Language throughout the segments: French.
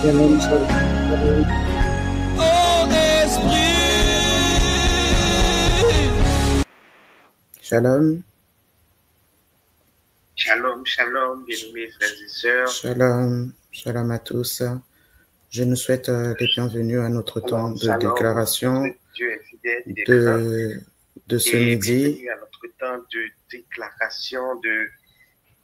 Shalom, shalom. Shalom. Shalom, shalom, bien-aimés frères et sœurs. Shalom, shalom à tous. Je nous souhaite les bienvenus à notre temps de déclaration Dieu est fidèle, il est de ce midi. Bienvenue à notre temps de déclaration de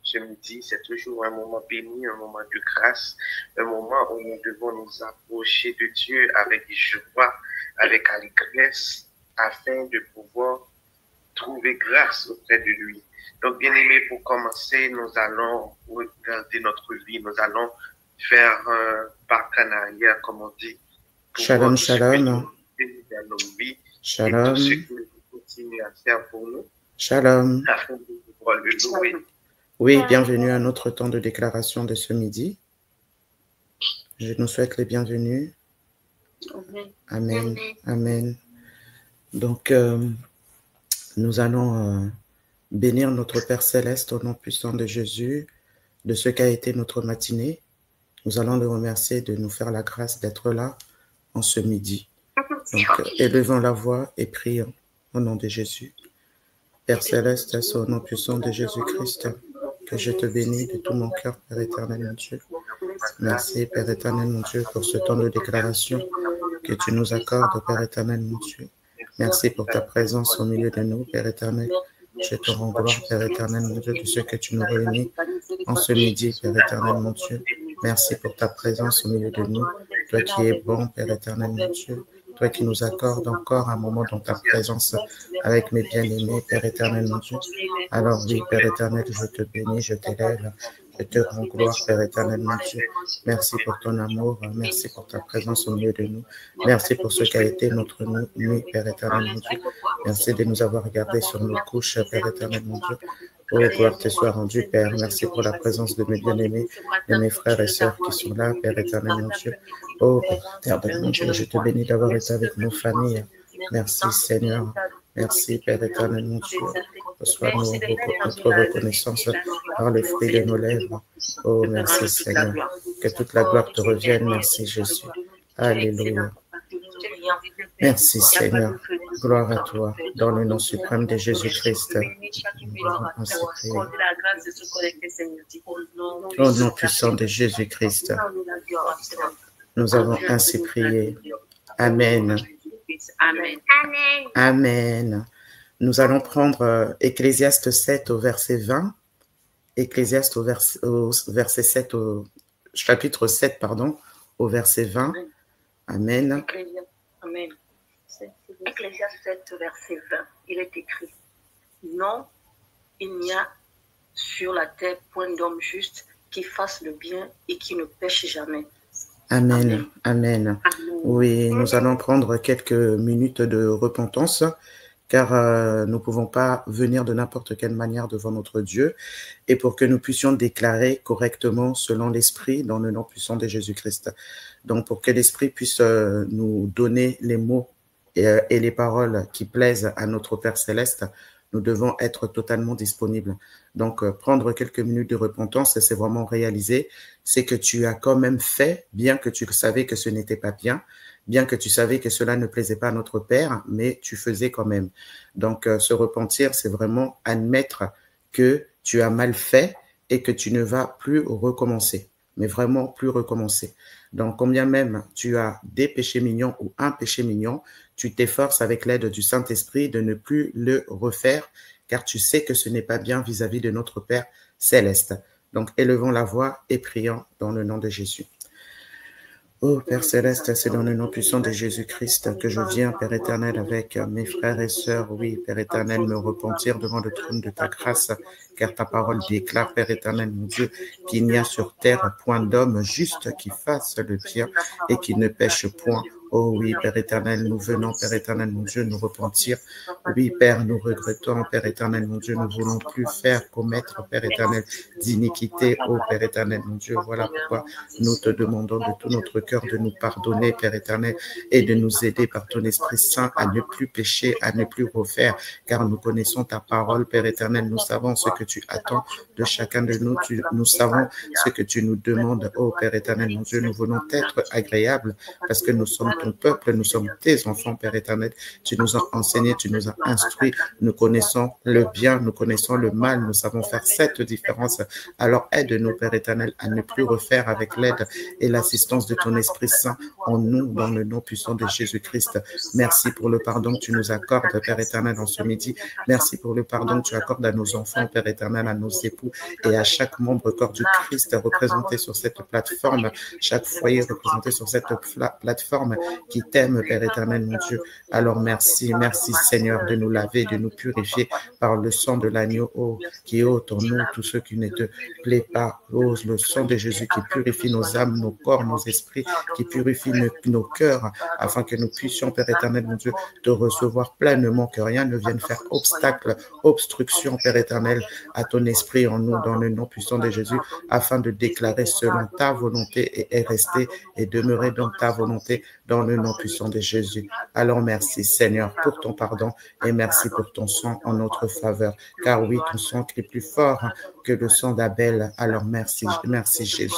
ce midi. C'est toujours un moment béni, un moment de grâce, un moment où nous devons nous approcher de Dieu avec joie, avec allégresse, afin de pouvoir trouver grâce auprès de lui. Donc, bien aimé, pour commencer, nous allons regarder notre vie, nous allons faire un pas en arrière, comme on dit. Shalom, shalom. Shalom. Et tout ce que nous continuons à faire pour nous. Shalom. Afin de pouvoir le louer. Oui, bienvenue à notre temps de déclaration de ce midi. Je nous souhaite les bienvenus. Amen. Amen. Donc, nous allons bénir notre Père Céleste au nom puissant de Jésus, de ce qu'a été notre matinée. Nous allons le remercier de nous faire la grâce d'être là en ce midi. Donc, élevons la voix et prions au nom de Jésus. Père Céleste, au nom puissant de Jésus-Christ, que je te bénis de tout mon cœur, Père éternel, mon Dieu. Merci, Père éternel, mon Dieu, pour ce temps de déclaration que tu nous accordes, Père éternel, mon Dieu. Merci pour ta présence au milieu de nous, Père éternel. Je te rends gloire, Père éternel, mon Dieu, de ce que tu nous réunis en ce midi, Père éternel, mon Dieu. Merci pour ta présence au milieu de nous. Toi qui es bon, Père éternel, mon Dieu. Toi qui nous accordes encore un moment dans ta présence avec mes bien-aimés, Père éternel, mon Dieu. Alors oui, Père éternel, je te bénis, je t'élève. Je te rends gloire, Père éternel, mon Dieu. Merci pour ton amour, merci pour ta présence au milieu de nous. Merci pour ce qu'a été notre nuit, Père éternel, mon Dieu. Merci de nous avoir regardés sur nos couches, Père éternel, mon Dieu. Oh, gloire te soit rendue, Père. Merci pour la présence de mes bien-aimés, de mes frères et sœurs qui sont là, Père éternel, mon Dieu. Oh, Père éternel, mon Dieu, je te bénis d'avoir été avec nos familles. Merci, Seigneur. Merci, Père éternel, mon Dieu. Reçois notre reconnaissance par le fruit de nos lèvres. Oh, merci, Seigneur. Que toute la gloire te revienne. Merci, Jésus. Alléluia. Merci, Seigneur. Gloire à toi. Dans le nom suprême de Jésus-Christ. Au nom puissant de Jésus-Christ. Nous avons ainsi prié. Amen. Amen. Amen. Nous allons prendre Ecclésiaste 7 au verset 20. Ecclésiaste au verset 7, au chapitre 7, pardon, au verset 20. Amen. Amen. Ecclésiaste 7, verset 20. Il est écrit: non, il n'y a sur la terre point d'homme juste qui fasse le bien et qui ne pêche jamais. Amen. Amen. Oui, nous allons prendre quelques minutes de repentance car nous ne pouvons pas venir de n'importe quelle manière devant notre Dieu, et pour que nous puissions déclarer correctement selon l'Esprit dans le nom puissant de Jésus-Christ. Donc, pour que l'Esprit puisse nous donner les mots et les paroles qui plaisent à notre Père Céleste, nous devons être totalement disponibles. Donc, prendre quelques minutes de repentance, c'est vraiment réaliser, c'est que tu as quand même fait, bien que tu savais que ce n'était pas bien que tu savais que cela ne plaisait pas à notre Père, mais tu faisais quand même. Donc, se repentir, c'est vraiment admettre que tu as mal fait et que tu ne vas plus recommencer, mais vraiment plus recommencer. Donc, combien même tu as des péchés mignons ou un péché mignon, tu t'efforces avec l'aide du Saint-Esprit de ne plus le refaire, car tu sais que ce n'est pas bien vis-à-vis de notre Père Céleste. Donc, élevons la voix et prions dans le nom de Jésus. Ô Père Céleste, c'est dans le nom puissant de Jésus-Christ que je viens, Père éternel, avec mes frères et sœurs, oui, Père éternel, me repentir devant le trône de ta grâce, car ta parole déclare, Père éternel, mon Dieu, qu'il n'y a sur terre point d'homme juste qui fasse le bien et qui ne pêche point. Oh oui, Père éternel, nous venons, Père éternel, mon Dieu, nous repentir. Oui, Père, nous regrettons, Père éternel, mon Dieu, nous ne voulons plus faire commettre, Père éternel, d'iniquité. Oh, Père éternel, mon Dieu, voilà pourquoi nous te demandons de tout notre cœur de nous pardonner, Père éternel, et de nous aider par ton Esprit Saint à ne plus pécher, à ne plus refaire, car nous connaissons ta parole, Père éternel, nous savons ce que tu attends de chacun de nous, nous savons ce que tu nous demandes. Oh, Père éternel, mon Dieu, nous voulons être agréables parce que nous sommes ton peuple, nous sommes tes enfants, Père éternel. Tu nous as enseigné, tu nous as instruits, nous connaissons le bien, nous connaissons le mal, nous savons faire cette différence. Alors aide-nous, Père éternel, à ne plus refaire avec l'aide et l'assistance de ton Esprit Saint en nous, dans le nom puissant de Jésus-Christ. Merci pour le pardon que tu nous accordes, Père éternel, en ce midi. Merci pour le pardon que tu accordes à nos enfants, Père éternel, à nos époux et à chaque membre corps du Christ représenté sur cette plateforme, chaque foyer représenté sur cette plateforme qui t'aime, Père éternel, mon Dieu. Alors merci, merci Seigneur de nous laver, de nous purifier par le sang de l'agneau, oh, qui ôte en nous tout ce qui ne te plaît pas. Oh, le sang de Jésus qui purifie nos âmes, nos corps, nos esprits, qui purifie nos cœurs, afin que nous puissions, Père éternel, mon Dieu, te recevoir pleinement, que rien ne vienne faire obstacle, obstruction, Père éternel, à ton esprit en nous, dans le nom puissant de Jésus, afin de déclarer selon ta volonté et rester et demeurer dans ta volonté, dans le nom puissant de Jésus. Alors merci Seigneur pour ton pardon et merci pour ton sang en notre faveur. Car oui, ton sang crie plus fort que le sang d'Abel. Alors merci, merci Jésus.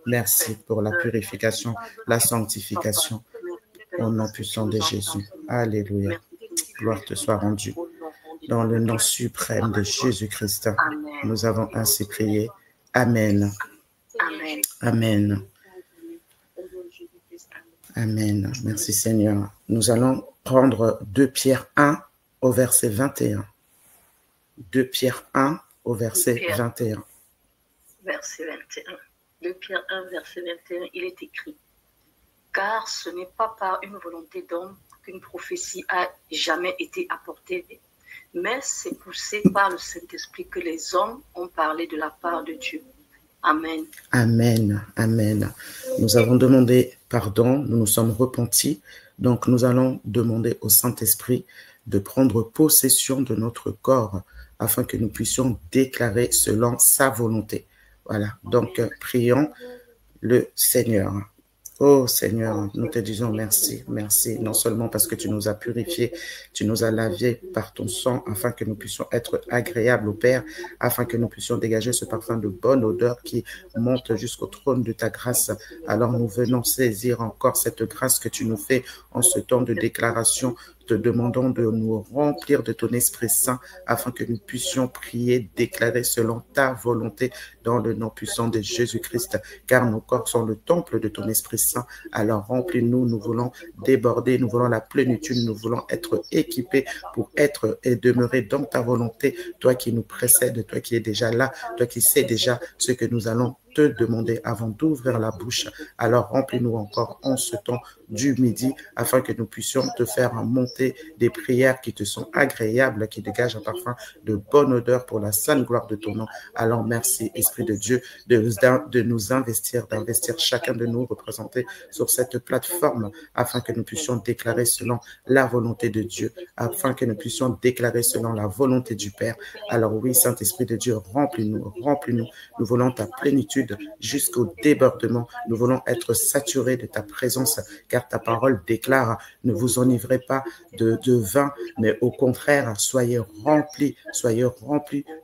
Merci pour la purification, la sanctification au nom puissant de Jésus. Alléluia. Gloire te soit rendue. Dans le nom suprême de Jésus-Christ, nous avons ainsi prié. Amen. Amen. Amen. Merci Seigneur. Nous allons prendre 2 Pierre 1 au verset 21. 2 Pierre 1 au verset 21. Verset 21. 2 Pierre 1, verset 21, il est écrit: car ce n'est pas par une volonté d'homme qu'une prophétie a jamais été apportée, mais c'est poussé par le Saint-Esprit que les hommes ont parlé de la part de Dieu. Amen. Amen. Amen. Nous avons demandé pardon, nous nous sommes repentis, donc nous allons demander au Saint-Esprit de prendre possession de notre corps afin que nous puissions déclarer selon sa volonté. Voilà, donc prions le Seigneur. Oh Seigneur, nous te disons merci, merci, non seulement parce que tu nous as purifiés, tu nous as lavés par ton sang afin que nous puissions être agréables au Père, afin que nous puissions dégager ce parfum de bonne odeur qui monte jusqu'au trône de ta grâce. Alors nous venons saisir encore cette grâce que tu nous fais en ce temps de déclaration, te demandons de nous remplir de ton Esprit Saint afin que nous puissions prier, déclarer selon ta volonté dans le nom puissant de Jésus-Christ, car nos corps sont le temple de ton Esprit Saint. Alors remplis-nous, nous voulons déborder, nous voulons la plénitude, nous voulons être équipés pour être et demeurer dans ta volonté, toi qui nous précèdes, toi qui es déjà là, toi qui sais déjà ce que nous allons te demander avant d'ouvrir la bouche. Alors remplis-nous encore en ce temps du midi afin que nous puissions te faire monter des prières qui te sont agréables, qui dégagent un parfum de bonne odeur pour la sainte gloire de ton nom. Alors merci, Esprit de Dieu, de nous investir, d'investir chacun de nous représentés sur cette plateforme afin que nous puissions déclarer selon la volonté de Dieu, afin que nous puissions déclarer selon la volonté du Père. Alors oui, Saint-Esprit de Dieu, remplis-nous, remplis-nous. Nous voulons ta plénitude jusqu'au débordement. Nous voulons être saturés de ta présence, car ta parole déclare, ne vous enivrez pas de vin, mais au contraire, soyez remplis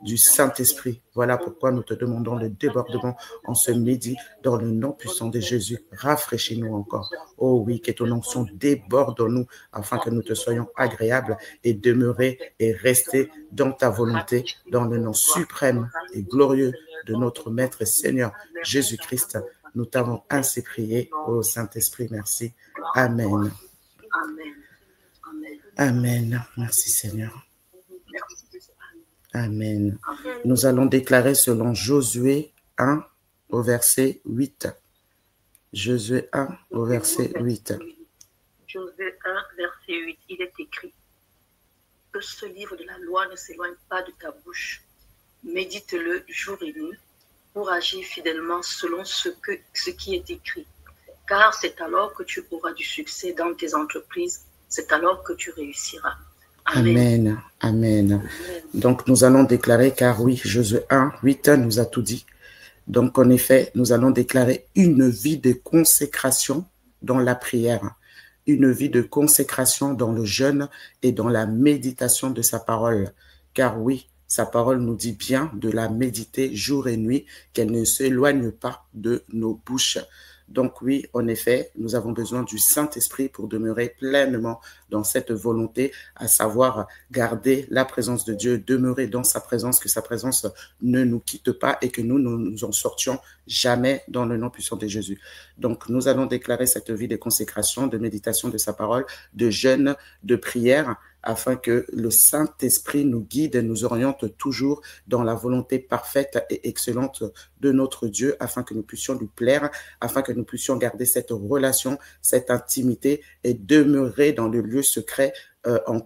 du Saint-Esprit. Voilà pourquoi nous te demandons le débordement en ce midi, dans le nom puissant de Jésus. Rafraîchis-nous encore. Oh oui, que ton onction déborde en nous, afin que nous te soyons agréables et demeurer et rester dans ta volonté, dans le nom suprême et glorieux de notre Maître et Seigneur Jésus-Christ. Nous t'avons ainsi prié, ô Saint-Esprit, merci. Amen. Amen. Merci Seigneur. Amen. Nous allons déclarer selon Josué 1 au verset 8. Josué 1 au verset 8. Josué 1, verset 8, il est écrit que ce livre de la loi ne s'éloigne pas de ta bouche. Médite-le jour et nuit pour agir fidèlement selon ce qui est écrit. Car c'est alors que tu auras du succès dans tes entreprises, c'est alors que tu réussiras. Amen. Amen. Donc nous allons déclarer, car oui, Josué 1, 8 nous a tout dit. Donc en effet, nous allons déclarer une vie de consécration dans la prière, une vie de consécration dans le jeûne et dans la méditation de sa parole. Car oui, sa parole nous dit bien de la méditer jour et nuit, qu'elle ne s'éloigne pas de nos bouches. Donc oui, en effet, nous avons besoin du Saint-Esprit pour demeurer pleinement dans cette volonté, à savoir garder la présence de Dieu, demeurer dans sa présence, que sa présence ne nous quitte pas et que nous ne nous en sortions jamais dans le nom puissant de Jésus. Donc nous allons déclarer cette vie de consécration, de méditation de sa parole, de jeûne, de prière, afin que le Saint-Esprit nous guide et nous oriente toujours dans la volonté parfaite et excellente de notre Dieu, afin que nous puissions lui plaire, afin que nous puissions garder cette relation, cette intimité et demeurer dans le lieu secret en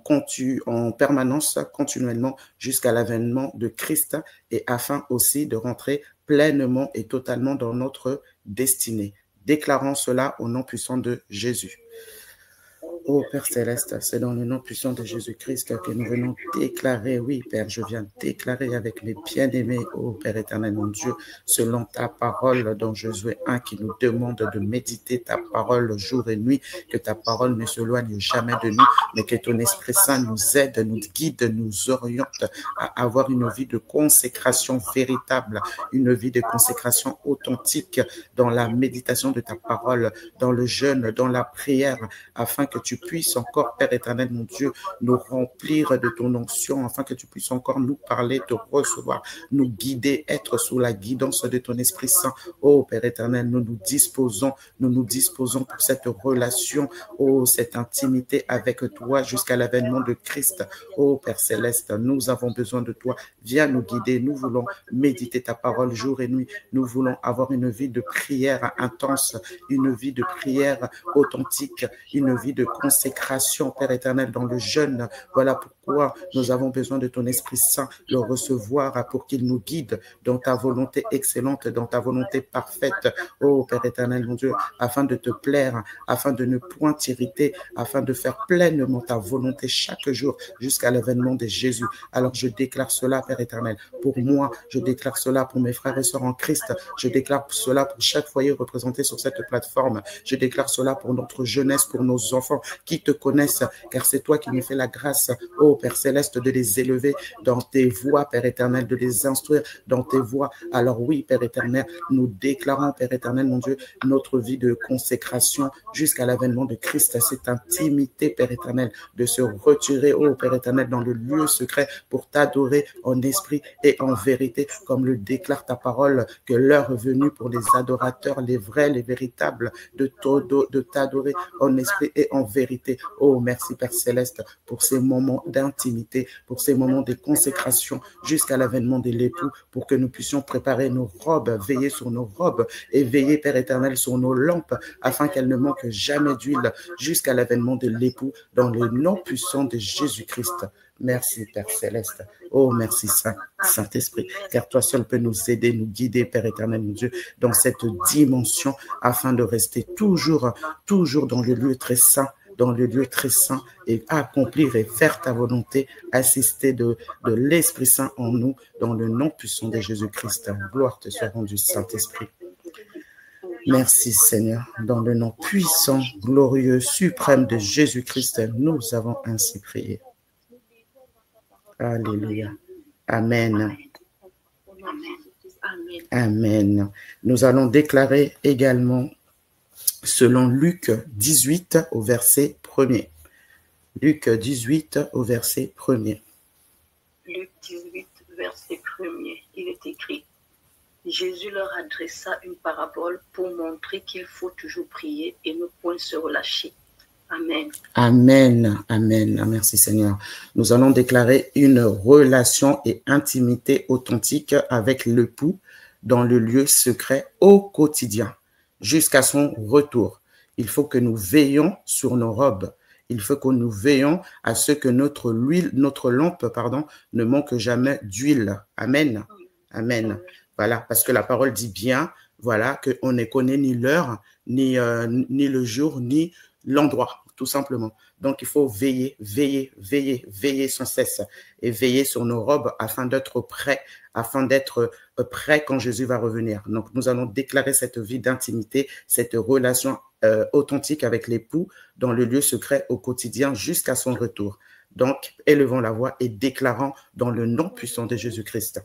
permanence, continuellement, jusqu'à l'avènement de Christ, et afin aussi de rentrer pleinement et totalement dans notre destinée. Déclarons cela au nom puissant de Jésus. Ô Père Céleste, c'est dans le nom puissant de Jésus-Christ que nous venons déclarer, oui Père, je viens déclarer avec mes bien-aimés, ô Père éternel, mon Dieu, selon ta parole dans Josué 1 qui nous demande de méditer ta parole jour et nuit, que ta parole ne s'éloigne jamais de nous, mais que ton Esprit Saint nous aide, nous guide, nous oriente à avoir une vie de consécration véritable, une vie de consécration authentique dans la méditation de ta parole, dans le jeûne, dans la prière, afin que tu puisses encore, Père éternel, mon Dieu, nous remplir de ton onction, afin que tu puisses encore nous parler, te recevoir, nous guider, être sous la guidance de ton Esprit Saint. Oh Père éternel, nous nous disposons pour cette relation, oh cette intimité avec toi jusqu'à l'avènement de Christ. Oh Père Céleste, nous avons besoin de toi. Viens nous guider, nous voulons méditer ta parole jour et nuit. Nous voulons avoir une vie de prière intense, une vie de prière authentique, une vie de consécration, Père éternel, dans le jeûne. Voilà pourquoi nous avons besoin de ton Esprit Saint, le recevoir pour qu'il nous guide dans ta volonté excellente, dans ta volonté parfaite, oh Père éternel, mon Dieu, afin de te plaire, afin de ne point t'irriter, afin de faire pleinement ta volonté chaque jour jusqu'à l'avènement de Jésus. Alors je déclare cela, Père éternel, pour moi, je déclare cela pour mes frères et sœurs en Christ, je déclare cela pour chaque foyer représenté sur cette plateforme, je déclare cela pour notre jeunesse, pour nos enfants qui te connaissent, car c'est toi qui nous fais la grâce, ô Père Céleste, de les élever dans tes voies, Père éternel, de les instruire dans tes voies. Alors oui, Père éternel, nous déclarons, Père éternel, mon Dieu, notre vie de consécration jusqu'à l'avènement de Christ, cette intimité, Père éternel, de se retirer, ô Père éternel, dans le lieu secret pour t'adorer en esprit et en vérité, comme le déclare ta parole, que l'heure est venue pour les adorateurs, les vrais, les véritables, de t'adorer en esprit et en vérité. vérité. Oh, merci Père Céleste pour ces moments d'intimité, pour ces moments de consécration jusqu'à l'avènement de l'époux, pour que nous puissions préparer nos robes, veiller sur nos robes et veiller, Père éternel, sur nos lampes, afin qu'elles ne manquent jamais d'huile jusqu'à l'avènement de l'époux, dans le nom puissant de Jésus-Christ. Merci, Père Céleste. Oh, merci, Saint-Esprit, car toi seul peux nous aider, nous guider, Père éternel, mon Dieu, dans cette dimension, afin de rester toujours dans le lieu très saint, et accomplir et faire ta volonté, assister de l'Esprit Saint en nous, dans le nom puissant de Jésus-Christ. Gloire te soit rendue, Saint-Esprit. Merci Seigneur, dans le nom puissant, glorieux, suprême de Jésus-Christ, nous avons ainsi prié. Alléluia. Amen. Amen. Nous allons déclarer également selon Luc 18 au verset 1er. Luc 18 au verset 1er. Luc 18, verset 1er, il est écrit: Jésus leur adressa une parabole pour montrer qu'il faut toujours prier et ne point se relâcher. Amen. Amen. Amen. Merci Seigneur. Nous allons déclarer une relation et intimité authentique avec l'époux dans le lieu secret au quotidien, jusqu'à son retour. Il faut que nous veillions sur nos robes. Il faut que nous veillions à ce que notre lampe, ne manque jamais d'huile. Amen. Amen. Voilà, parce que la parole dit bien, voilà, qu'on ne connaît ni l'heure, ni le jour, ni l'endroit, tout simplement. Donc, il faut veiller sans cesse et veiller sur nos robes afin d'être prêts quand Jésus va revenir. Donc, nous allons déclarer cette vie d'intimité, cette relation authentique avec l'époux dans le lieu secret au quotidien jusqu'à son retour. Donc, élevons la voix et déclarons dans le nom puissant de Jésus-Christ.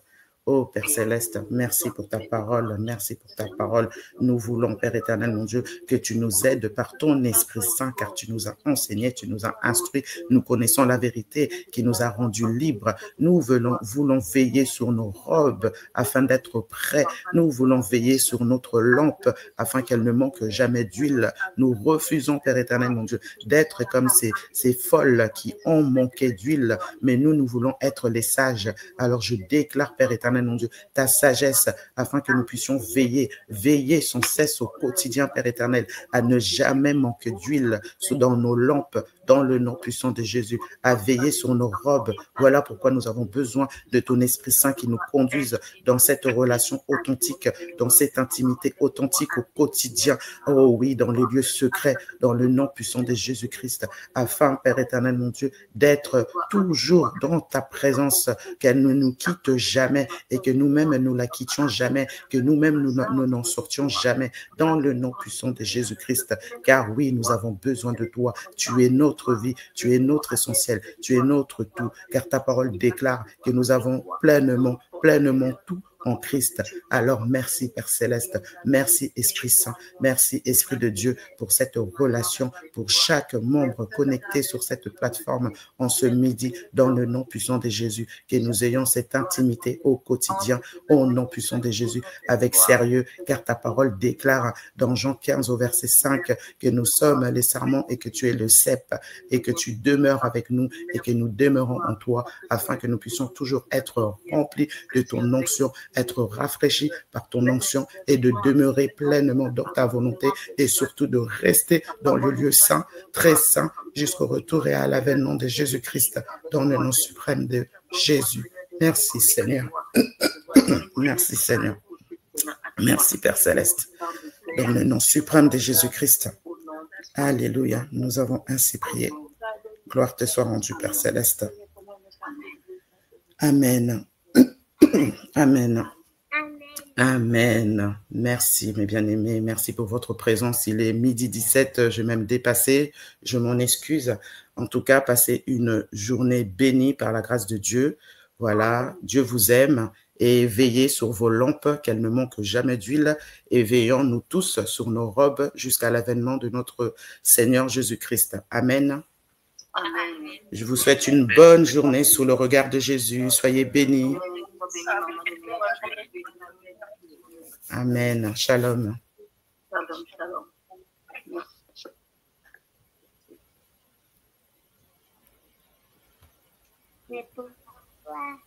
Oh Père Céleste, merci pour ta parole, merci pour ta parole. Nous voulons, Père éternel, mon Dieu, que tu nous aides par ton Esprit Saint, car tu nous as enseigné, tu nous as instruits. Nous connaissons la vérité qui nous a rendus libres. Nous voulons veiller sur nos robes afin d'être prêts. Nous voulons veiller sur notre lampe afin qu'elle ne manque jamais d'huile. Nous refusons, Père éternel, mon Dieu, d'être comme ces folles qui ont manqué d'huile, mais nous voulons être les sages. Alors je déclare, Père éternel, mon Dieu, ta sagesse, afin que nous puissions veiller sans cesse au quotidien, Père éternel, à ne jamais manquer d'huile dans nos lampes, dans le nom puissant de Jésus, à veiller sur nos robes. Voilà pourquoi nous avons besoin de ton Esprit Saint qui nous conduise dans cette relation authentique, dans cette intimité authentique au quotidien. Oh oui, dans les lieux secrets, dans le nom puissant de Jésus-Christ, afin, Père éternel, mon Dieu, d'être toujours dans ta présence, qu'elle ne nous quitte jamais et que nous-mêmes nous la quittions jamais, que nous-mêmes nous n'en sortions jamais, dans le nom puissant de Jésus-Christ. Car oui, nous avons besoin de toi. Tu es notre vie, tu es notre essentiel, tu es notre tout, car ta parole déclare que nous avons pleinement tout en Christ. Alors merci Père Céleste, merci Esprit Saint, merci Esprit de Dieu pour cette relation, pour chaque membre connecté sur cette plateforme en ce midi, dans le nom puissant de Jésus, que nous ayons cette intimité au quotidien, au nom puissant de Jésus, avec sérieux, car ta parole déclare dans Jean 15 au verset 5 que nous sommes les sarments et que tu es le cep et que tu demeures avec nous et que nous demeurons en toi, afin que nous puissions toujours être remplis de ton onction, être rafraîchis par ton onction et de demeurer pleinement dans ta volonté et surtout de rester dans le lieu saint, très saint, jusqu'au retour et à l'avènement de Jésus-Christ, dans le nom suprême de Jésus. Merci Seigneur. Merci Seigneur. Merci Père Céleste. Dans le nom suprême de Jésus-Christ. Alléluia. Nous avons ainsi prié. Gloire te soit rendue, Père Céleste. Amen. Amen. Amen. Merci, mes bien-aimés. Merci pour votre présence. Il est 12h17. J'ai même dépassé. Je m'en excuse. En tout cas, passez une journée bénie par la grâce de Dieu. Voilà. Dieu vous aime. Et veillez sur vos lampes, qu'elles ne manquent jamais d'huile. Et veillons nous tous sur nos robes jusqu'à l'avènement de notre Seigneur Jésus-Christ. Amen. Amen. Je vous souhaite une bonne journée sous le regard de Jésus. Soyez bénis. Amen. Shalom. Shalom, shalom. Mais pourquoi?